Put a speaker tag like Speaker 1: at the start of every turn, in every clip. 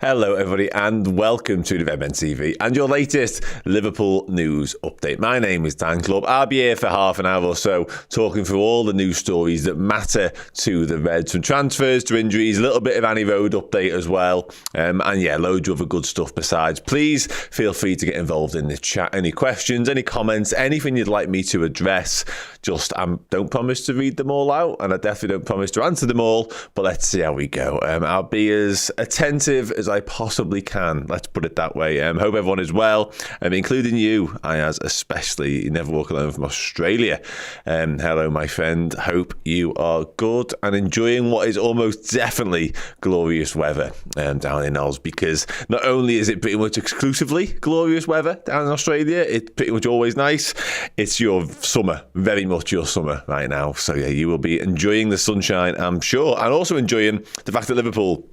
Speaker 1: Hello everybody and welcome to the Redmen TV and your latest Liverpool news update. My name is Dan Clubb. I'll be here for half an hour or so talking through all the news stories that matter to the Reds, from transfers to injuries, a little bit of Annie Road update as well, and loads of other good stuff besides. Please feel free to get involved in the chat. Any questions, any comments, anything you'd like me to address. Just don't promise to read them all out, and I definitely don't promise to answer them all, but let's see how we go. I'll be as attentive as I possibly can, let's put it that way. Hope everyone is well, including you, Ayaz, especially. You never walk alone from Australia. Hello, my friend. Hope you are good and enjoying what is almost definitely glorious weather down in Oz, because not only is it pretty much exclusively glorious weather down in Australia, it's pretty much always nice. It's your summer, very much your summer right now. So yeah, you will be enjoying the sunshine, I'm sure, and also enjoying the fact that Liverpool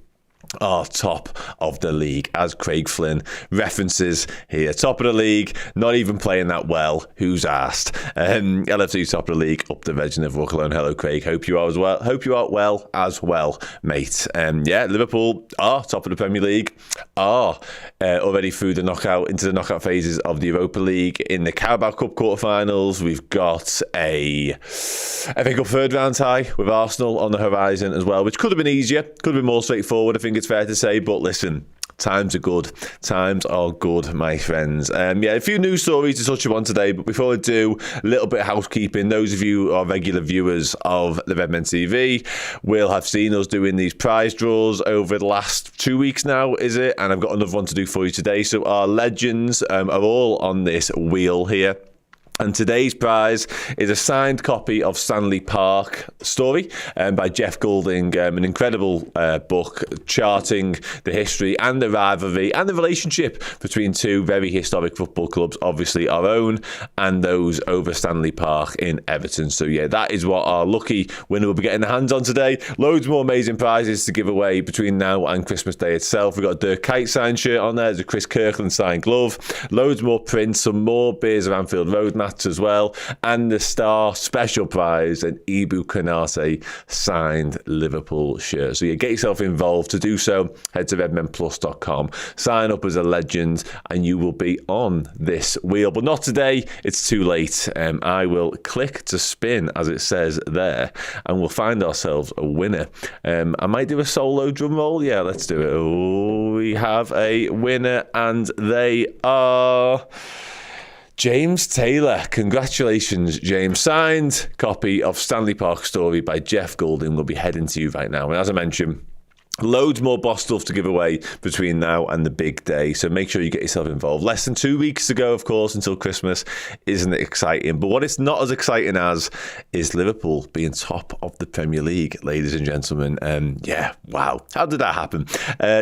Speaker 1: are top of the league, as Craig Flynn references here. Top of the league, not even playing that well. Who's asked? LFC top of the league, up the Reds, never walk alone. Hello, Craig. Hope you are as well. Hope you are well as well, mate. Liverpool are top of the Premier League, are already through the knockout phases of the Europa League. In the Carabao Cup quarterfinals, we've got a FA Cup third round tie with Arsenal on the horizon as well, which could have been easier, could have been more straightforward, I think it's fair to say, but listen, times are good. Times are good, my friends. A few news stories to touch upon today, but before I do, a little bit of housekeeping. Those of you who are regular viewers of the Redmen TV will have seen us doing these prize draws over the last 2 weeks now, is it? And I've got another one to do for you today. So our legends are all on this wheel here. And today's prize is a signed copy of Stanley Park Story by Jeff Goulding, an incredible book charting the history and the rivalry and the relationship between two very historic football clubs, obviously our own and those over Stanley Park in Everton. So yeah, that is what our lucky winner will be getting their hands on today. Loads more amazing prizes to give away between now and Christmas Day itself. We've got a Dirk Kuyt signed shirt on there, there's a Chris Kirkland signed glove, loads more prints, some more Beers of Anfield Road as well, and the star special prize, an Ibu Konate signed Liverpool shirt. So you get yourself involved. To do so, head to redmenplus.com, sign up as a legend, and you will be on this wheel. But not today, it's too late. I will click to spin, as it says there, and we'll find ourselves a winner. I might do a solo drum roll. Yeah, let's do it. Oh, we have a winner, and they are James Taylor. Congratulations, James. Signed copy of Stanley Park Story by Jeff Goulding will be heading to you right now. And as I mentioned, loads more boss stuff to give away between now and the big day, so make sure you get yourself involved. Less than 2 weeks to go, of course, until Christmas. Isn't it exciting? But what it's not as exciting as is Liverpool being top of the Premier League, ladies and gentlemen. Wow. How did that happen?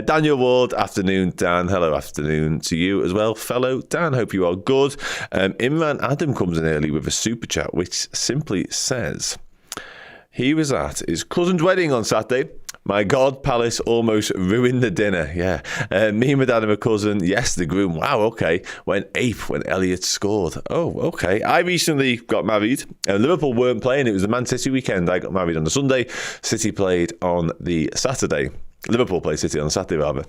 Speaker 1: Daniel Ward, afternoon. Dan, hello, afternoon to you as well, fellow Dan. Hope you are good. Imran Adam comes in early with a super chat, which simply says he was at his cousin's wedding on Saturday. My God, Palace almost ruined the dinner. Yeah. Me and my dad and my cousin, yes, the groom, wow, okay, went ape when Elliott scored. Oh, okay. I recently got married, and Liverpool weren't playing. It was the Man City weekend. I got married on the Sunday. City played on the Saturday. Liverpool played City on the Saturday, rather.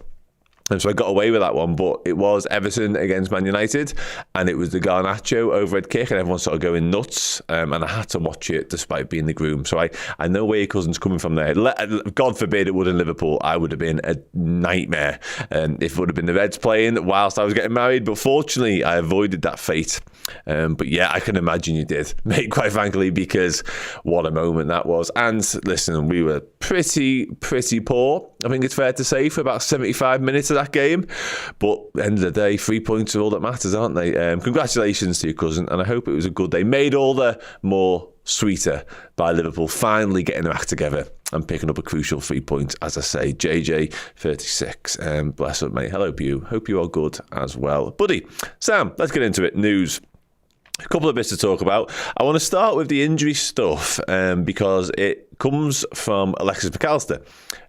Speaker 1: And so I got away with that one, but it was Everton against Man United, and it was the Garnacho overhead kick, and everyone started going nuts, and I had to watch it despite being the groom. So I know where your cousin's coming from there. God forbid it would in Liverpool. I would have been a nightmare if it would have been the Reds playing whilst I was getting married, but fortunately I avoided that fate. But yeah, I can imagine you did, mate, quite frankly, because what a moment that was. And listen, we were pretty poor, I think it's fair to say, for about 75 minutes of that game. But at the end of the day, 3 points are all that matters, aren't they? Congratulations to your cousin, and I hope it was a good day. Made all the more sweeter by Liverpool finally getting their act together and picking up a crucial 3 points, as I say. JJ36, bless up, mate. Hello to you. Hope you are good as well. Buddy, Sam, let's get into it. News. A couple of bits to talk about. I want to start with the injury stuff because it comes from Alexis Mac Allister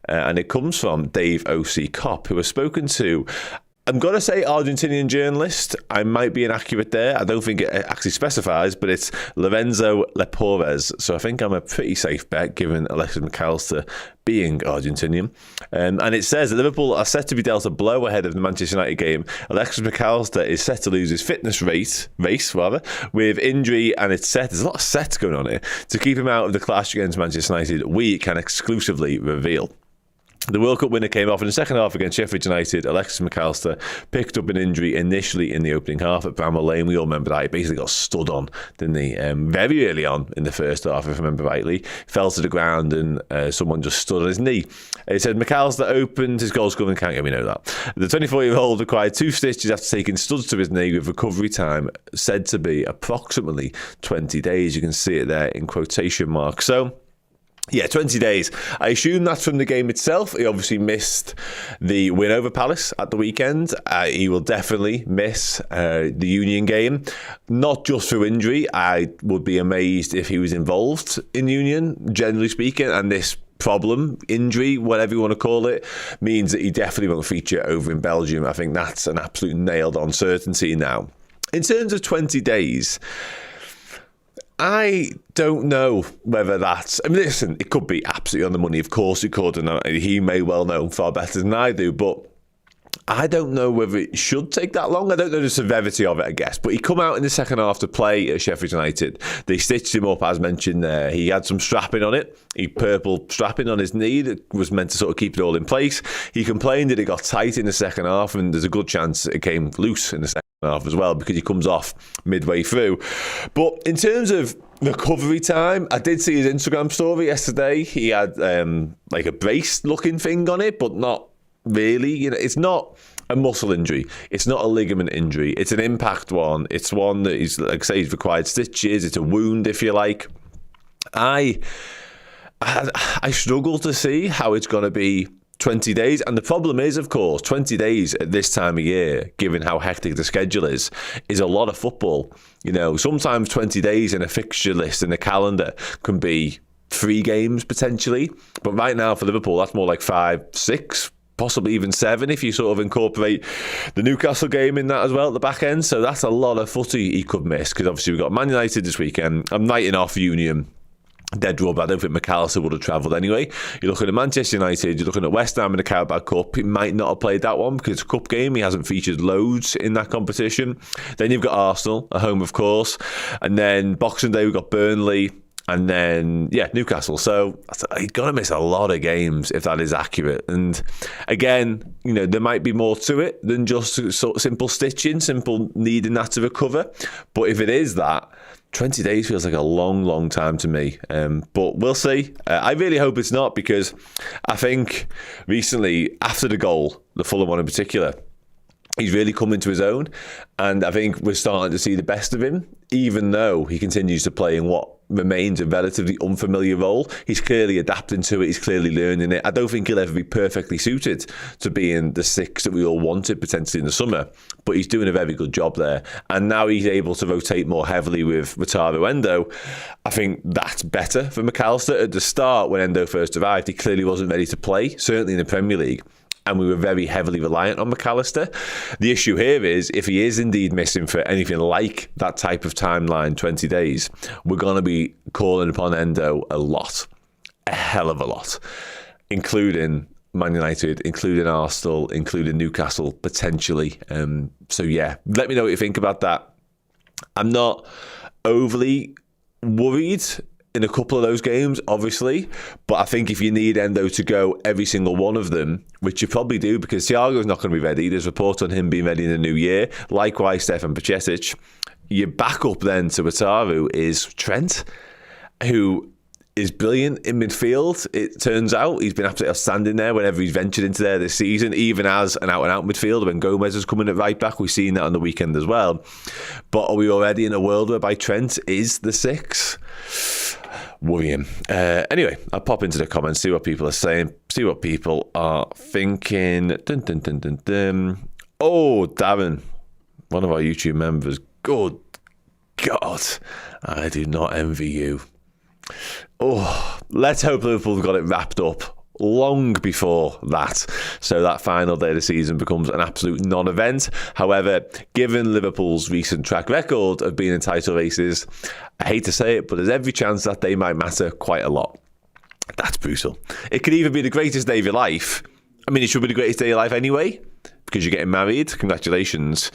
Speaker 1: and it comes from Dave O.C. Kopp, who has spoken to I'm going to say Argentinian journalist. I might be inaccurate there. I don't think it actually specifies, but it's Lorenzo Lepores. So I think I'm a pretty safe bet given Alexis Mac Allister being Argentinian. And it says that Liverpool are set to be dealt a blow ahead of the Manchester United game. Alexis Mac Allister is set to lose his fitness race with injury, and there's a lot of sets going on here. To keep him out of the clash against Manchester United, we can exclusively reveal. The World Cup winner came off in the second half against Sheffield United. Alexis Mac Allister picked up an injury initially in the opening half at Bramall Lane. We all remember that. He basically got stood on, didn't he? Very early on in the first half, if I remember rightly. Fell to the ground and someone just stood on his knee. It said Mac Allister opened his goal scoring count. Yeah, we know that. The 24-year-old required 2 stitches after taking studs to his knee, with recovery time said to be approximately 20 days. You can see it there in quotation marks. So, yeah, 20 days. I assume that's from the game itself. He obviously missed the win over Palace at the weekend. He will definitely miss the Union game, not just through injury. I would be amazed if he was involved in Union, generally speaking, and this problem, injury, whatever you want to call it, means that he definitely won't feature over in Belgium. I think that's an absolute nailed-on certainty now. In terms of 20 days, I don't know whether that's... I mean, listen, it could be absolutely on the money. Of course it could, and he may well know far better than I do, but I don't know whether it should take that long. I don't know the severity of it, I guess. But he come out in the second half to play at Sheffield United. They stitched him up, as mentioned there. He had some strapping on it. Purple strapping on his knee that was meant to sort of keep it all in place. He complained that it got tight in the second half, and there's a good chance it came loose in the second half as well, because he comes off midway through. But in terms of recovery time, I did see his Instagram story yesterday. He had like a brace looking thing on it, but not really. You know, it's not a muscle injury, it's not a ligament injury, it's an impact one. It's one that he's, like I say, he's required stitches. It's a wound, if you like. I struggle to see how it's going to be 20 days. And the problem is, of course, 20 days at this time of year, given how hectic the schedule is a lot of football. You know, sometimes 20 days in a fixture list in a calendar can be 3 games potentially. But right now for Liverpool, that's more like 5, 6, possibly even 7 if you sort of incorporate the Newcastle game in that as well at the back end. So that's a lot of footy he could miss, because obviously we've got Man United this weekend. I'm writing off Union. Dead rub. I don't think Mac Allister would have travelled anyway. You're looking at Manchester United, you're looking at West Ham in the Carabao Cup. He might not have played that one because it's a cup game. He hasn't featured loads in that competition. Then you've got Arsenal at home, of course. And then Boxing Day, we've got Burnley. And then, Newcastle. So he's going to miss a lot of games if that is accurate. And again, you know, there might be more to it than just sort of simple stitching, simple needing that to recover. But if it is that, 20 days feels like a long, long time to me. But we'll see. I really hope it's not, because I think recently, after the goal, the Fulham one in particular, he's really come into his own. And I think we're starting to see the best of him, even though he continues to play in what remains a relatively unfamiliar role. He's clearly adapting to it. He's clearly learning it. I don't think he'll ever be perfectly suited to being the 6 that we all wanted potentially in the summer, but he's doing a very good job there. And now he's able to rotate more heavily with Wataru Endo. I think that's better for Mac Allister. At the start, when Endo first arrived, he clearly wasn't ready to play, certainly in the Premier League. And we were very heavily reliant on Mac Allister. The issue here is, if he is indeed missing for anything like that type of timeline, 20 days, we're going to be calling upon Endo a lot, a hell of a lot, including Man United, including Arsenal, including Newcastle, potentially. So yeah, let me know what you think about that. I'm not overly worried in a couple of those games, obviously, but I think if you need Endo to go every single one of them, which you probably do, because Thiago's not going to be ready, there's reports on him being ready in the new year, likewise Stefan Bajcetic, your backup then to Wataru is Trent, who is brilliant in midfield. It turns out he's been absolutely outstanding there whenever he's ventured into there this season, even as an out-and-out midfielder. When Gomez is coming at right back, we've seen that on the weekend as well. But are we already in a world whereby Trent is the 6? Worrying. Anyway, I'll pop into the comments, see what people are saying, see what people are thinking. Dun, dun, dun, dun, dun. Oh, Darren, one of our YouTube members. Good God, I do not envy you. Oh, let's hope Liverpool got it wrapped up long before that. So that final day of the season becomes an absolute non-event. However, given Liverpool's recent track record of being in title races, I hate to say it, but there's every chance that day might matter quite a lot. That's brutal. It could even be the greatest day of your life. I mean, it should be the greatest day of your life anyway, because you're getting married. Congratulations.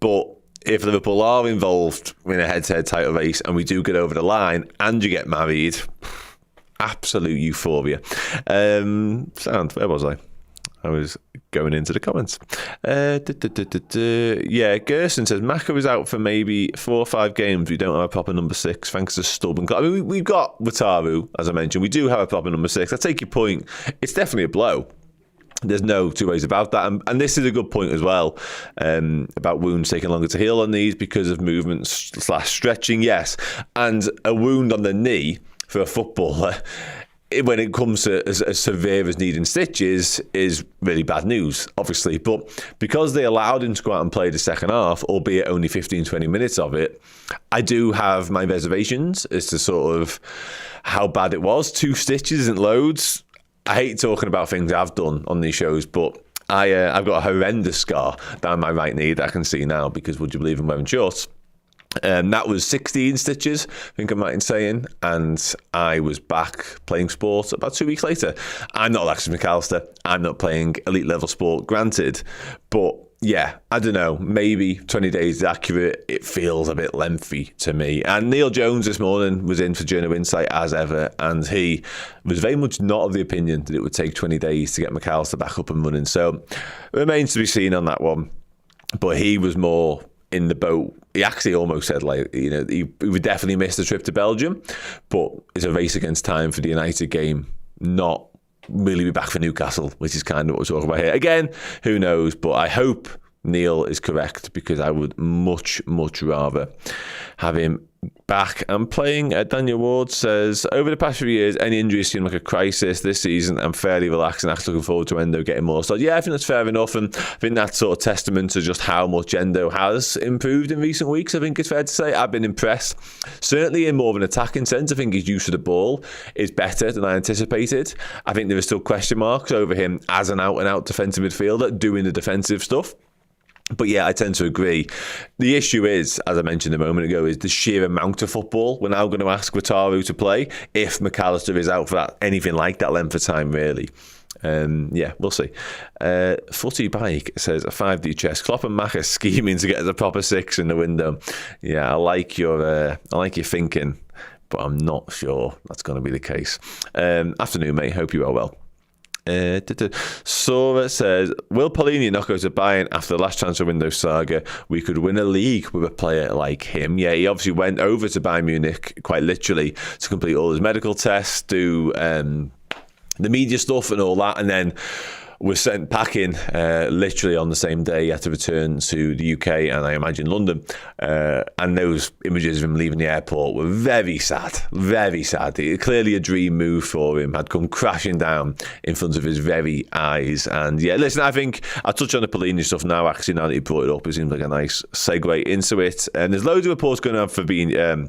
Speaker 1: But if Liverpool are involved in a head-to-head title race and we do get over the line and you get married, absolute euphoria. Where was I? I was going into the comments. Yeah, Gerson says, Maka is out for maybe 4 or 5 games. We don't have a proper number 6, thanks to stubborn... I mean, we've got Wataru, as I mentioned. We do have a proper number 6. I take your point. It's definitely a blow. There's no two ways about that. And this is a good point as well, about wounds taking longer to heal on these because of movement / stretching, yes. And a wound on the knee for a footballer, when it comes to as severe as needing stitches, is really bad news, obviously. But because they allowed him to go out and play the second half, albeit only 15, 20 minutes of it, I do have my reservations as to sort of how bad it was. 2 stitches isn't loads. I hate talking about things I've done on these shows, but I've got a horrendous scar down my right knee that I can see now because, would you believe, I'm wearing shorts. That was 16 stitches, I think I'm right in saying, and I was back playing sport about 2 weeks later. I'm not Alexis Mac Allister. I'm not playing elite level sport, granted, but yeah, I don't know, maybe 20 days is accurate. It feels a bit lengthy to me. And Neil Jones this morning was in for Journal Insight as ever, and he was very much not of the opinion that it would take 20 days to get Mac Allister back up and running. So it remains to be seen on that one. But he was more in the boat. He actually almost said, like, you know, he would definitely miss the trip to Belgium, but it's a race against time for the United game, not really be back for Newcastle, which is kind of what we're talking about here. Again, who knows, but I hope Neil is correct, because I would much rather have him back and playing. Daniel Ward says, over the past few years, any injuries seem like a crisis. This season, I'm fairly relaxed and actually looking forward to Endo getting more. So yeah, I think that's fair enough, and I think that's sort of testament to just how much Endo has improved in recent weeks. I think it's fair to say I've been impressed. Certainly in more of an attacking sense, I think his use of the ball is better than I anticipated. I think there are still question marks over him as an out-and-out defensive midfielder doing the defensive stuff. But yeah, I tend to agree. The issue is, as I mentioned a moment ago, is the sheer amount of football we're now going to ask Wataru to play if Mac Allister is out for that, anything like that length of time, really. Yeah, we'll see. Footy Bike says, a 5D chess. Klopp and Mac are scheming to get us a proper 6 in the window. Yeah, I like your thinking, but I'm not sure that's going to be the case. Afternoon, mate. Hope you are well. Sora says, will Palhinha not go to Bayern after the last transfer window saga? We could win a league with a player like him. Yeah, he obviously went over to Bayern Munich quite literally to complete all his medical tests, do the media stuff and all that, and then was sent packing literally on the same day. He had to return to the UK and I imagine London. And those images of him leaving the airport were very sad, very sad. Clearly a dream move for him had come crashing down in front of his very eyes. And yeah, listen, I think I'll touch on the Palhinha stuff now, actually, now that you brought it up. It seems like a nice segue into it. And there's loads of reports going on for Palhinha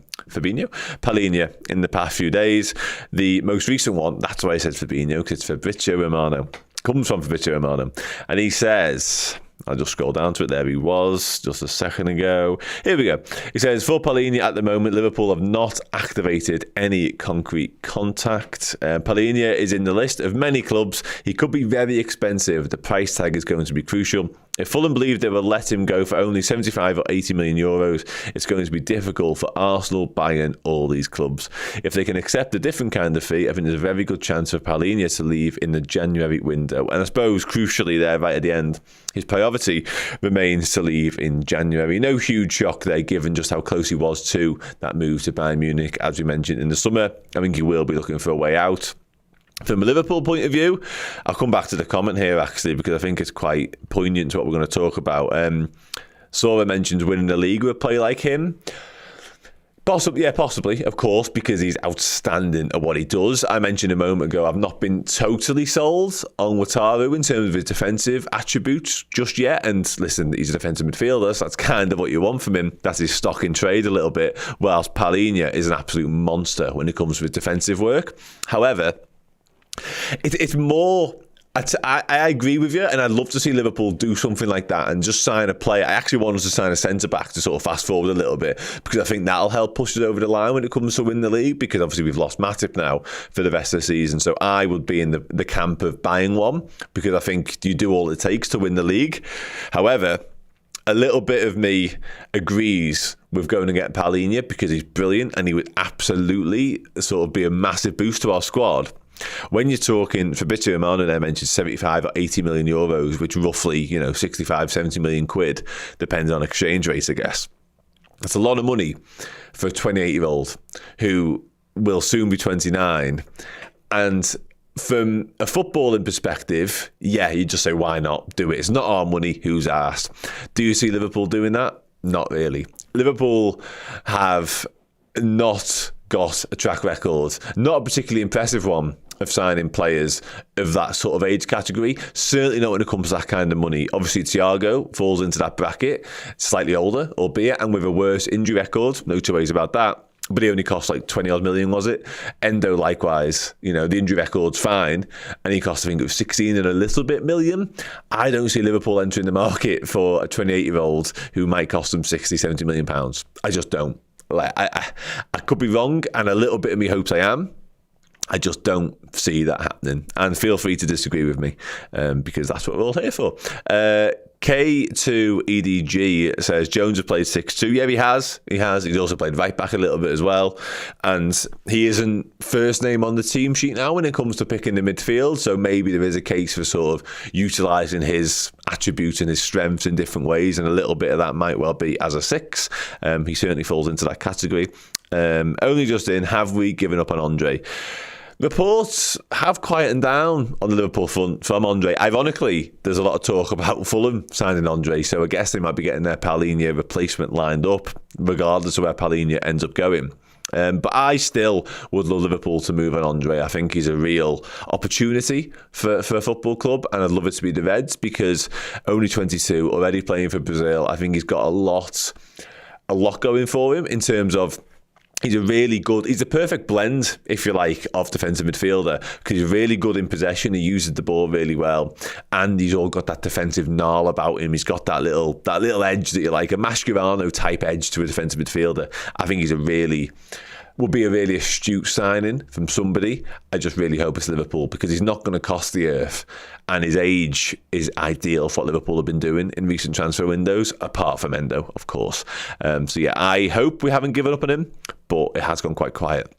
Speaker 1: in the past few days. The most recent one, that's why I said Fabinho, because it's Fabrizio Romano. Comes from Fabrizio Romano, and he says, I'll just scroll down to it. There he was just a second ago. Here we go. He says, for Palhinha at the moment, Liverpool have not activated any concrete contact. Palhinha is in the list of many clubs. He could be very expensive. The price tag is going to be crucial. If Fulham believe they will let him go for only 75 or 80 million euros, it's going to be difficult for Arsenal, Bayern, all these clubs. If they can accept a different kind of fee, I think there's a very good chance for Palhinha to leave in the January window. And I suppose, crucially there, right at the end, his priority remains to leave in January. No huge shock there, given just how close he was to that move to Bayern Munich, as we mentioned in the summer. I think he will be looking for a way out. From a Liverpool point of view, I'll come back to the comment here, actually, because I think it's quite poignant to what we're going to talk about. Sora mentions winning the league with a player like him. Possibly, of course, because he's outstanding at what he does. I mentioned a moment ago, I've not been totally sold on Wataru in terms of his defensive attributes just yet. And listen, he's a defensive midfielder, so that's kind of what you want from him. That's his stock in trade a little bit, whilst Palhinha is an absolute monster when it comes to his defensive work. However, It's more. I agree with you, and I'd love to see Liverpool do something like that and just sign a player. I actually want us to sign a centre-back to sort of fast forward a little bit, because I think that'll help push us over the line when it comes to win the league, because obviously we've lost Matip now for the rest of the season. So I would be in the camp of buying one, because I think you do all it takes to win the league. However, a little bit of me agrees with going to get Palhinha, because he's brilliant and he would absolutely sort of be a massive boost to our squad. When you're talking, Fabrizio Romano there mentioned 75 or 80 million euros, which roughly, 65, 70 million quid, depends on exchange rate, I guess. That's a lot of money for a 28-year-old who will soon be 29. And from a footballing perspective, yeah, you just say, why not do it? It's not our money, who's asked? Do you see Liverpool doing that? Not really. Liverpool have not got a track record, not a particularly impressive one, of signing players of that sort of age category. Certainly not when it comes to that kind of money. Obviously, Thiago falls into that bracket, slightly older, albeit, and with a worse injury record. No two ways about that. But he only cost like 20 odd million, was it? Endo, likewise, the injury record's fine, and he cost, I think it was 16 and a little bit million. I don't see Liverpool entering the market for a 28-year-old who might cost them 60, 70 million pounds. I just don't. I could be wrong, and a little bit of me hopes I am. I just don't see that happening. And feel free to disagree with me, because that's what we're all here for. K2EDG says Jones has played 6-2. Yeah, he has. He's also played right back a little bit as well. And he isn't first name on the team sheet now when it comes to picking the midfield. So maybe there is a case for sort of utilising his attributes and his strengths in different ways. And a little bit of that might well be as a 6. He certainly falls into that category. Only just in, have we given up on Andre? Reports have quietened down on the Liverpool front from Andre. Ironically, there's a lot of talk about Fulham signing Andre, so I guess they might be getting their Palhinha replacement lined up, regardless of where Palhinha ends up going. But I still would love Liverpool to move on Andre. I think he's a real opportunity for a football club, and I'd love it to be the Reds, because only 22, already playing for Brazil. I think he's got a lot going for him in terms of he's a perfect blend, if you like, of defensive midfielder, because he's really good in possession. He uses the ball really well, and he's all got that defensive gnarl about him. He's got that little edge that you like, a Mascherano type edge to a defensive midfielder. I think would be a really astute signing from somebody. I just really hope it's Liverpool, because he's not going to cost the earth, and his age is ideal for what Liverpool have been doing in recent transfer windows, apart from Endo, of course. So yeah, I hope we haven't given up on him, but it has gone quite quiet.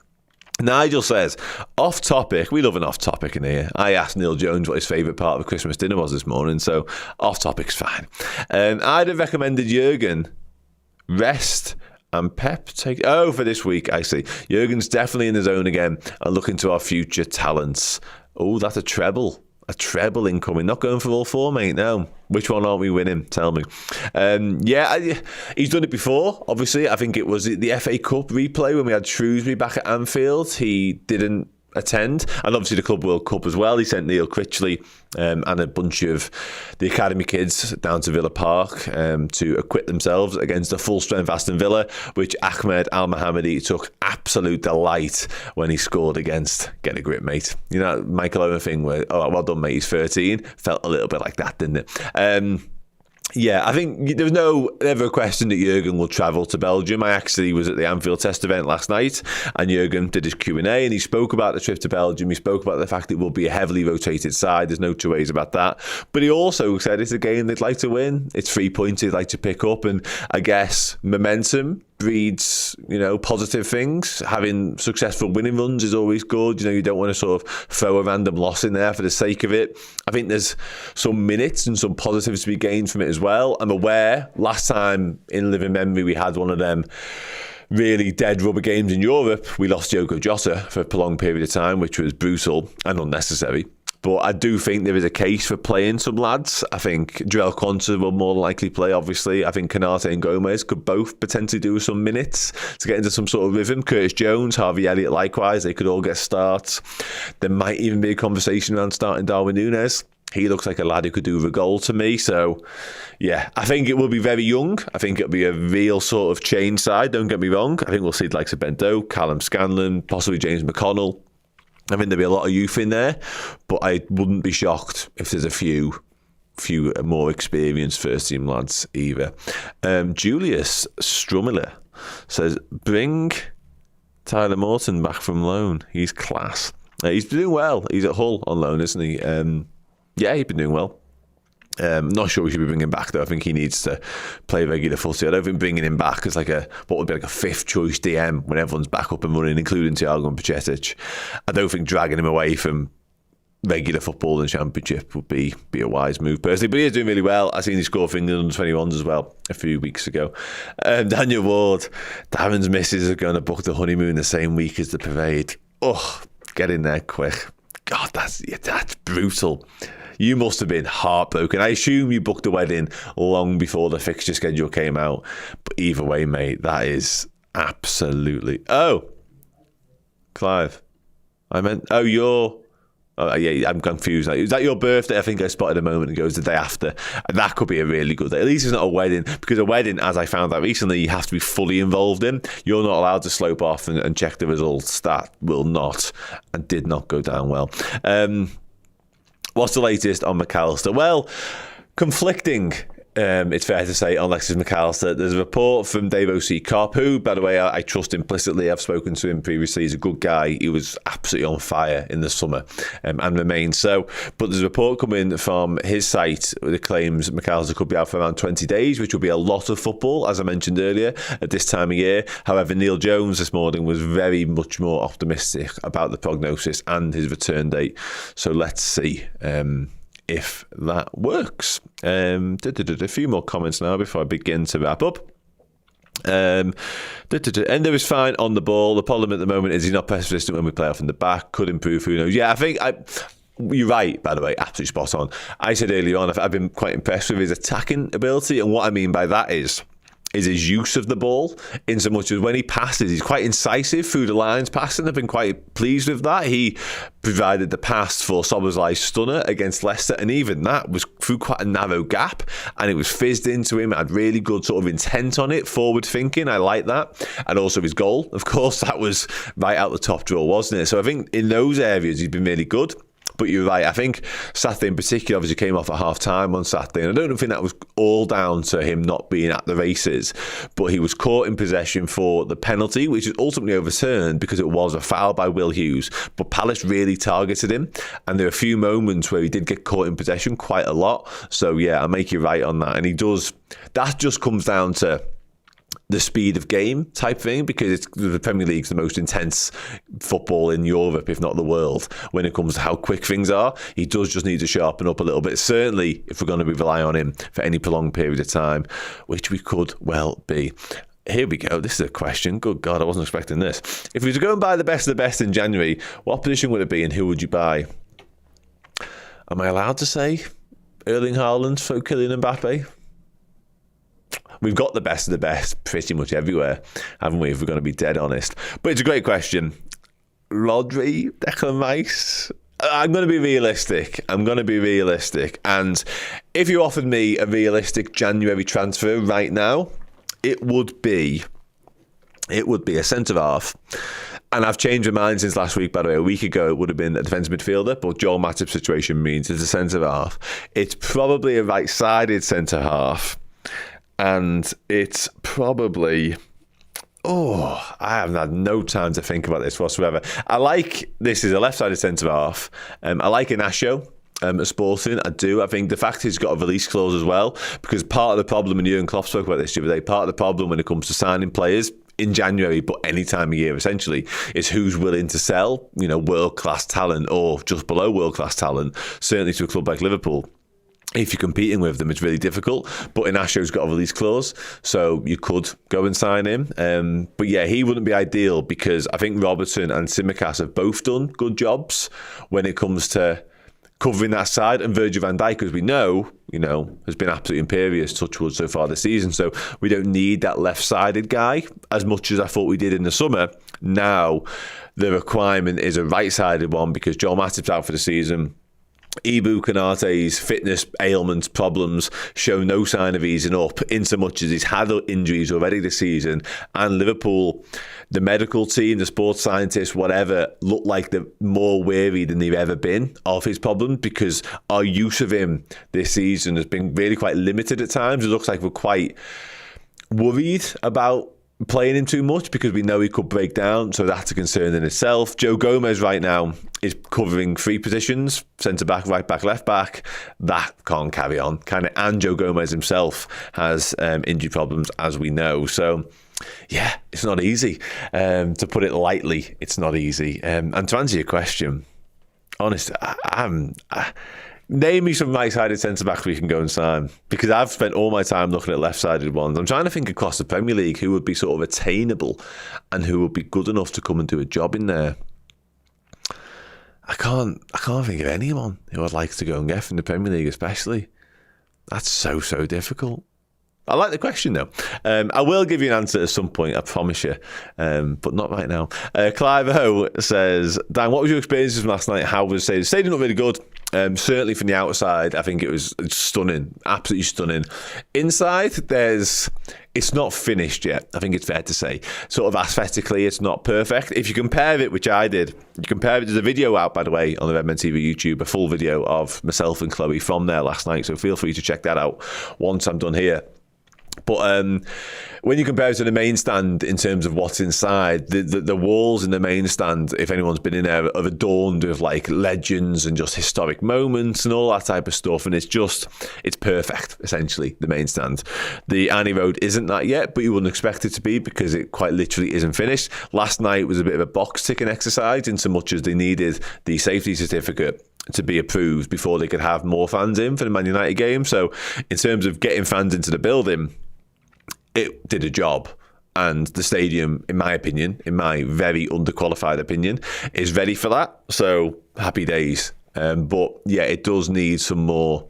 Speaker 1: Nigel says, off topic, we love an off topic in here. I asked Neil Jones what his favourite part of a Christmas dinner was this morning, so off topic's fine. I'd have recommended Jurgen rest and Pep for this week, I see. Jurgen's definitely in the zone again and looking to our future talents. Oh, that's a treble incoming. Not going for all four, mate, no. Which one aren't we winning? Tell me. He's done it before, obviously. I think it was the FA Cup replay when we had Shrewsbury back at Anfield. He didn't attend, and obviously the Club World Cup as well. He sent Neil Critchley and a bunch of the academy kids down to Villa Park to acquit themselves against a full-strength Aston Villa, which Ahmed Al-Mohammadi took absolute delight when he scored against. Get a grip, mate. Michael Owen thing where, oh, well done, mate, he's 13. Felt a little bit like that, didn't it? I think there was never a question that Jurgen will travel to Belgium. I actually was at the Anfield Test event last night, and Jurgen did his Q&A, and he spoke about the trip to Belgium. He spoke about the fact it will be a heavily rotated side. There's no two ways about that. But he also said it's a game they'd like to win. It's 3 points they'd like to pick up, and I guess momentum breeds, positive things. Having successful winning runs is always good. You don't want to sort of throw a random loss in there for the sake of it. I think there's some minutes and some positives to be gained from it as well. I'm aware last time in living memory we had one of them really dead rubber games in Europe. We lost Diogo Jota for a prolonged period of time, which was brutal and unnecessary. But I do think there is a case for playing some lads. I think Joel Quanta will more than likely play, obviously. I think Canate and Gomez could both potentially do some minutes to get into some sort of rhythm. Curtis Jones, Harvey Elliott, likewise. They could all get starts. There might even be a conversation around starting Darwin Núñez. He looks like a lad who could do with a goal to me. So, yeah, I think it will be very young. I think it'll be a real sort of change side. Don't get me wrong. I think we'll see the likes of Endo, Callum Scanlon, possibly James McConnell. I think there'll be a lot of youth in there, but I wouldn't be shocked if there's a few more experienced first team lads either. Julius Strumler says, bring Tyler Morton back from loan. He's class. He's doing well. He's at Hull on loan, isn't he? Yeah, he's been doing well. Not sure we should be bringing him back though. I think he needs to play regular footy. I don't think bringing him back as what would be like a fifth choice DM when everyone's back up and running, including Thiago and Pacetic. I don't think dragging him away from regular football and championship would be a wise move personally, but he is doing really well. I seen he scored for England under 21s as well a few weeks ago. Daniel Ward, Darren's missus are going to book the honeymoon the same week as the parade. Oh, get in there quick. God, that's brutal. You must have been heartbroken. I assume you booked the wedding long before the fixture schedule came out, but either way, mate, that is absolutely... Oh, Clive, yeah, I'm confused. Is that your birthday? I think I spotted a moment ago. It was the day after. And that could be a really good day. At least it's not a wedding, because a wedding, as I found out recently, you have to be fully involved in. You're not allowed to slope off and check the results. That will not and did not go down well. What's the latest on Mac Allister? Well, conflicting. It's fair to say, on Alexis Mac Allister. There's a report from Dave O.C. Copp, who, by the way, I trust implicitly. I've spoken to him previously. He's a good guy. He was absolutely on fire in the summer and remains so. But there's a report coming from his site that claims Mac Allister could be out for around 20 days, which will be a lot of football, as I mentioned earlier, at this time of year. However, Neil Jones this morning was very much more optimistic about the prognosis and his return date. So let's see if that works. A few more comments now before I begin to wrap up. Endo is fine on the ball. The problem at the moment is he's not persistent when we play off in the back. Could improve, who knows. Yeah, I think you're right, by the way, absolutely spot on. I said earlier on, I've been quite impressed with his attacking ability, and what I mean by that is his use of the ball, in so much as when he passes, he's quite incisive through the lines passing. I've been quite pleased with that. He provided the pass for Szoboszlai's stunner against Leicester, and even that was through quite a narrow gap, and it was fizzed into him. It had really good sort of intent on it, forward thinking. I like that. And also his goal, of course, that was right out the top drawer, wasn't it? So I think in those areas he's been really good. But you're right. I think Saturday in particular obviously came off at half-time on Saturday, and I don't think that was all down to him not being at the races, but he was caught in possession for the penalty, which is ultimately overturned because it was a foul by Will Hughes. But Palace really targeted him, and there are a few moments where he did get caught in possession, quite a lot. So yeah, I make you right on that. And he does. That just comes down to the speed of game type thing, because the Premier League's the most intense football in Europe, if not the world, when it comes to how quick things are. He does just need to sharpen up a little bit, certainly if we're going to be relying on him for any prolonged period of time, which we could well be. Here we go. This is a question. Good God, I wasn't expecting this. If we were to go and buy the best of the best in January, what position would it be and who would you buy? Am I allowed to say Erling Haaland for Kylian Mbappe? We've got the best of the best pretty much everywhere, haven't we, if we're going to be dead honest? But it's a great question. Rodri, Declan Rice? I'm going to be realistic. And if you offered me a realistic January transfer right now, it would be a centre-half. And I've changed my mind since last week, by the way. A week ago, it would have been a defensive midfielder, but Joel Matip's situation means it's a centre-half. It's probably a right-sided centre-half. And it's probably... I haven't had no time to think about this whatsoever. This is a left-sided centre-half. I like Inacio at Sporting. I do. I think the fact he's got a release clause as well, because part of the problem, and Jurgen Klopp spoke about this the other day, part of the problem when it comes to signing players in January, but any time of year essentially, is who's willing to sell, world-class talent or just below world-class talent, certainly to a club like Liverpool. If you're competing with them, it's really difficult. But Inacio's got a release clause, so you could go and sign him. But yeah, he wouldn't be ideal, because I think Robertson and Tsimikas have both done good jobs when it comes to covering that side. And Virgil van Dijk, as we know, has been absolutely imperious, touch wood, so far this season. So we don't need that left-sided guy as much as I thought we did in the summer. Now, the requirement is a right-sided one, because Joel Matip's out for the season. Ibu Konate's fitness ailments, problems show no sign of easing up, in so much as he's had injuries already this season. And Liverpool, the medical team, the sports scientists, whatever, look like they're more wary than they've ever been of his problem, because our use of him this season has been really quite limited at times. It looks like we're quite worried about playing him too much because we know he could break down, so that's a concern in itself. Joe Gomez right now is covering 3 positions: centre back, right back, left back. That can't carry on, can it? And Joe Gomez himself has injury problems, as we know. So yeah, it's not easy. To put it lightly, it's not easy. And to answer your question, honestly, name me some right-sided centre-backs we can go and sign, because I've spent all my time looking at left-sided ones. I'm trying to think across the Premier League who would be sort of attainable and who would be good enough to come and do a job in there. I can't think of anyone who I'd like to go and get from the Premier League, especially. That's so difficult. I like the question, though. I will give you an answer at some point, I promise you, but not right now. Clive O says, Dan, what was your experiences from last night? How was the stadium? The stadium looked really good. Certainly from the outside, I think it was stunning, absolutely stunning. Inside, it's not finished yet, I think it's fair to say. Sort of aesthetically, it's not perfect. If you compare it, which I did, there's a video out, by the way, on the Redmen TV YouTube, a full video of myself and Chloe from there last night, so feel free to check that out once I'm done here. But when you compare it to the main stand in terms of what's inside, the walls in the main stand, if anyone's been in there, are adorned with like legends and just historic moments and all that type of stuff. And it's perfect, essentially, the main stand. The Annie Road isn't that yet, but you wouldn't expect it to be because it quite literally isn't finished. Last night was a bit of a box ticking exercise in so much as they needed the safety certificate to be approved before they could have more fans in for the Man United game. So in terms of getting fans into the building, it did a job. And the stadium, in my opinion, in my very underqualified opinion, is ready for that. So happy days. But yeah, it does need a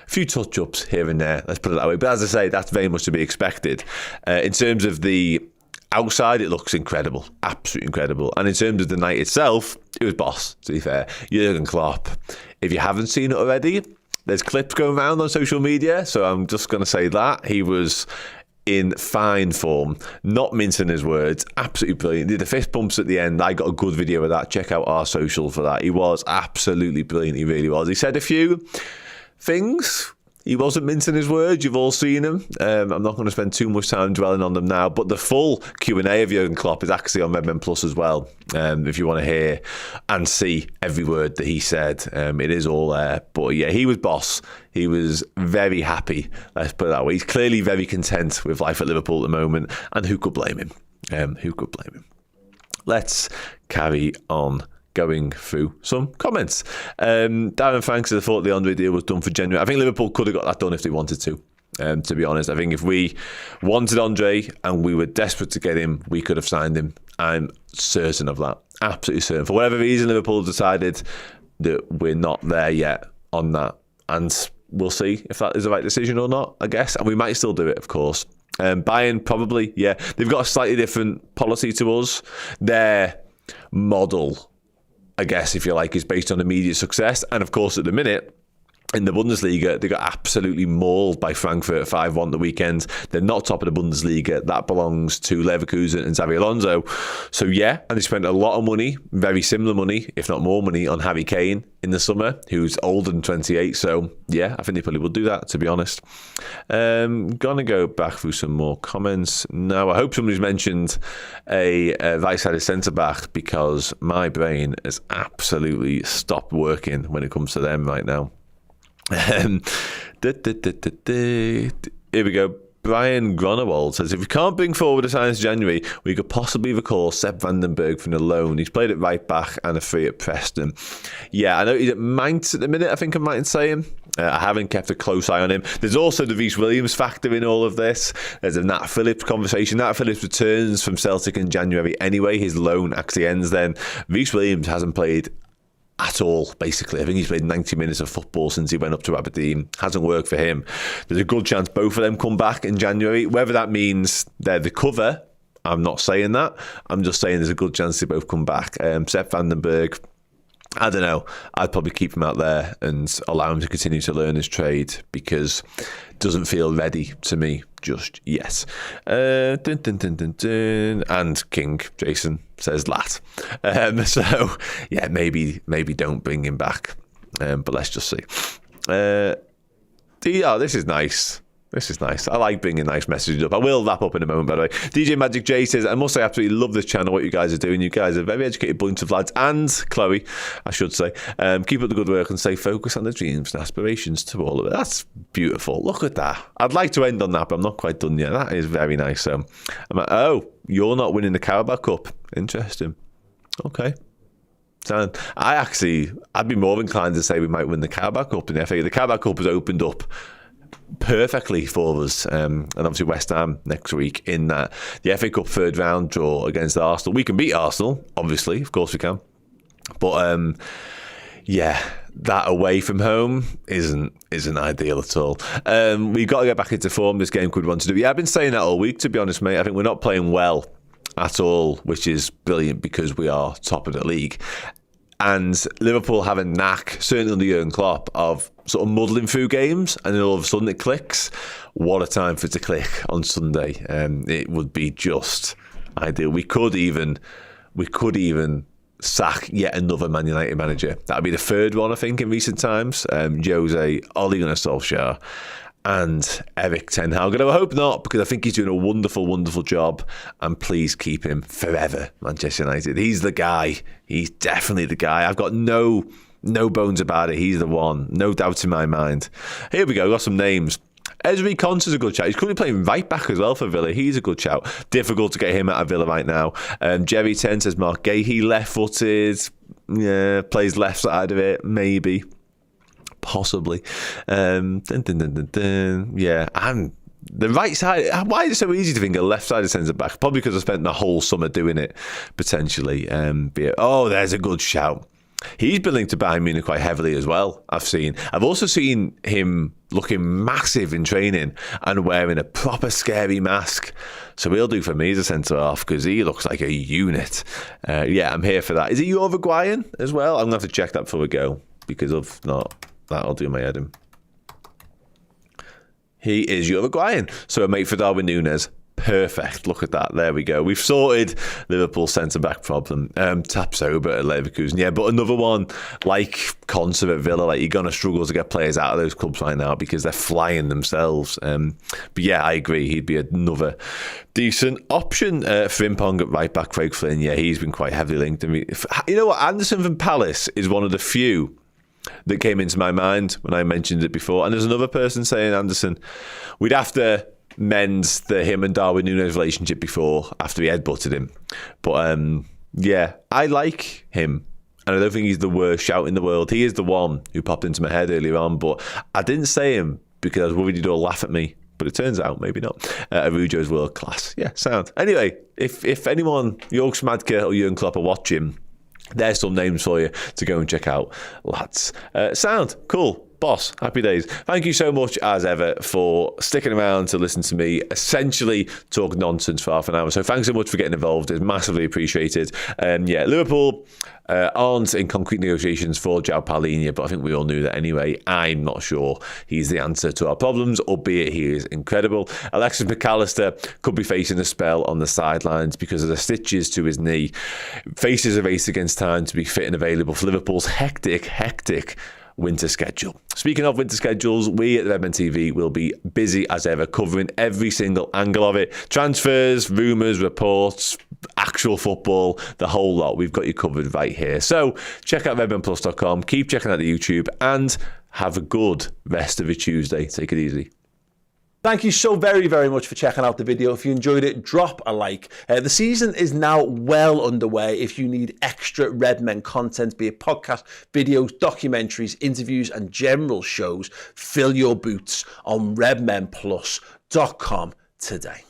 Speaker 1: few touch-ups here and there, let's put it that way. But as I say, that's very much to be expected. In terms of the outside, it looks incredible, absolutely incredible. And in terms of the night itself, it was boss, to be fair. Jurgen Klopp, if you haven't seen it already, there's clips going around on social media, so I'm just going to say that. He was in fine form, not mincing his words, absolutely brilliant. Did the fist bumps at the end. I got a good video of that. Check out our social for that. He was absolutely brilliant, he really was. He said a few things. He wasn't mincing his words. You've all seen him. I'm not going to spend too much time dwelling on them now, but the full Q&A of Jurgen Klopp is actually on Redmen Plus as well, if you want to hear and see every word that he said. It is all there. But yeah, he was boss. He was very happy, let's put it that way. He's clearly very content with life at Liverpool at the moment, and who could blame him? Who could blame him? Let's carry on going through some comments. Darren Frank says, I thought the Andre deal was done for January. I think Liverpool could have got that done if they wanted to be honest. I think if we wanted Andre and we were desperate to get him, we could have signed him. I'm certain of that. Absolutely certain. For whatever reason, Liverpool decided that we're not there yet on that. And we'll see if that is the right decision or not, I guess. And we might still do it, of course. Bayern, probably, yeah. They've got a slightly different policy to us. Their model, I guess, if you like, is based on immediate success. And of course, at the minute, in the Bundesliga, they got absolutely mauled by Frankfurt 5-1 the weekend. They're not top of the Bundesliga. That belongs to Leverkusen and Xabi Alonso. So yeah, and they spent a lot of money, very similar money, if not more money, on Harry Kane in the summer, who's older than 28. So yeah, I think they probably would do that, to be honest. Gonna go back through some more comments now. I hope somebody's mentioned a right-sided centre-back, because my brain has absolutely stopped working when it comes to them right now. Here we go. Brian Gronewald says, if we can't bring forward a sign in January, we could possibly recall Sepp Vandenberg from the loan. He's played at right back and a free at Preston. Yeah, I know he's at Mainz at the minute, I think I'm right in saying. I haven't kept a close eye on him. There's also the Rhys Williams factor in all of this. There's a Nat Phillips conversation. Nat Phillips returns from Celtic in January anyway. His loan actually ends then. Rhys Williams hasn't played at all, basically. I think he's played 90 minutes of football since he went up to Aberdeen. Hasn't worked for him. There's a good chance both of them come back in January. Whether that means they're the cover, I'm not saying that. I'm just saying there's a good chance they both come back. Sepp Vandenberg, I don't know. I'd probably keep him out there and allow him to continue to learn his trade because it doesn't feel ready to me just yet. And King Jason says Lat. So yeah, maybe don't bring him back. But let's just see. This is nice. This is nice. I like bringing nice messages up. I will wrap up in a moment, by the way. DJ Magic J says, I must say, I absolutely love this channel, what you guys are doing. You guys are a very educated bunch of lads. And Chloe, I should say. Keep up the good work and stay focused on the dreams and aspirations to all of it. That's beautiful. Look at that. I'd like to end on that, but I'm not quite done yet. That is very nice. So I'm like, oh, you're not winning the Carabao Cup. Interesting. Okay. So I'd be more inclined to say we might win the Carabao Cup in the FA. The Carabao Cup has opened up perfectly for us, and obviously West Ham next week in that the FA Cup third round draw against Arsenal. We can beat Arsenal, obviously, of course we can, but yeah, that away from home isn't ideal at all. We've got to get back into form. This game could want to do. Yeah, I've been saying that all week, to be honest, mate. I think we're not playing well at all, which is brilliant because we are top of the league. And Liverpool have a knack, certainly under Jurgen Klopp, of sort of muddling through games, and then all of a sudden it clicks. What a time for it to click on Sunday. It would be just ideal. We could even sack yet another Man United manager. That would be the third one, I think, in recent times. Jose, Ole Gunnar Solskjaer, and Erik ten Hag. And I hope not, because I think he's doing a wonderful, wonderful job. And please keep him forever, Manchester United. He's the guy. He's definitely the guy. I've got no bones about it. He's the one. No doubt in my mind. Here we go. I've got some names. Ezri Konsa's a good shout. He's currently playing right back as well for Villa. He's a good shout. Difficult to get him out of Villa right now. Jerry 10 says Mark Gahey, left-footed. Yeah, plays left side of it. Maybe. Possibly. Yeah, and the right side, why is it so easy to think a left-sided centre-back? Probably because I spent the whole summer doing it, potentially. There's a good shout. He's been linked to Bayern Munich quite heavily as well, I've also seen him looking massive in training and wearing a proper scary mask. So he'll do for me as a centre-half because he looks like a unit. I'm here for that. Is he Uruguayan as well? I'm going to have to check that before we go, because if not, that'll do my head in. He is Uruguayan. So a mate for Darwin Núñez. Perfect. Look at that. There we go. We've sorted Liverpool's centre-back problem. Tapsoba at Leverkusen. Yeah, but another one like Konsa at Villa. Like, you're going to struggle to get players out of those clubs right now because they're flying themselves. But yeah, I agree. He'd be another decent option. Frimpong at right back. Craig Flynn. Yeah, he's been quite heavily linked. You know what? Anderson from Palace is one of the few that came into my mind when I mentioned it before. And there's another person saying Anderson. We'd have to mend him and Darwin Núñez relationship before, after he headbutted him. But yeah, I like him. And I don't think he's the worst shout in the world. He is the one who popped into my head earlier on. But I didn't say him because I was worried he'd all laugh at me. But it turns out, maybe not. Arujo's world class. Yeah, sound. Anyway, if anyone, Jörg Smadke or Jurgen Klopp are watching, there's some names for you to go and check out, lads. Sound. Cool. Boss, happy days. Thank you so much, as ever, for sticking around to listen to me essentially talk nonsense for half an hour. So thanks so much for getting involved. It's massively appreciated. Liverpool aren't in concrete negotiations for Joao Palhinha, but I think we all knew that anyway. I'm not sure he's the answer to our problems, albeit he is incredible. Alexis Mac Allister could be facing a spell on the sidelines because of the stitches to his knee. Faces a race against time to be fit and available for Liverpool's hectic winter schedule. Speaking of winter schedules, we at the Redmen TV will be busy as ever, covering every single angle of it. Transfers, rumours, reports, actual football, the whole lot. We've got you covered right here. So check out redmenplus.com, keep checking out the YouTube, and have a good rest of your Tuesday. Take it easy.
Speaker 2: Thank you so very, very much for checking out the video. If you enjoyed it, drop a like. The season is now well underway. If you need extra Redmen content, be it podcast, videos, documentaries, interviews, and general shows, fill your boots on redmenplus.com today.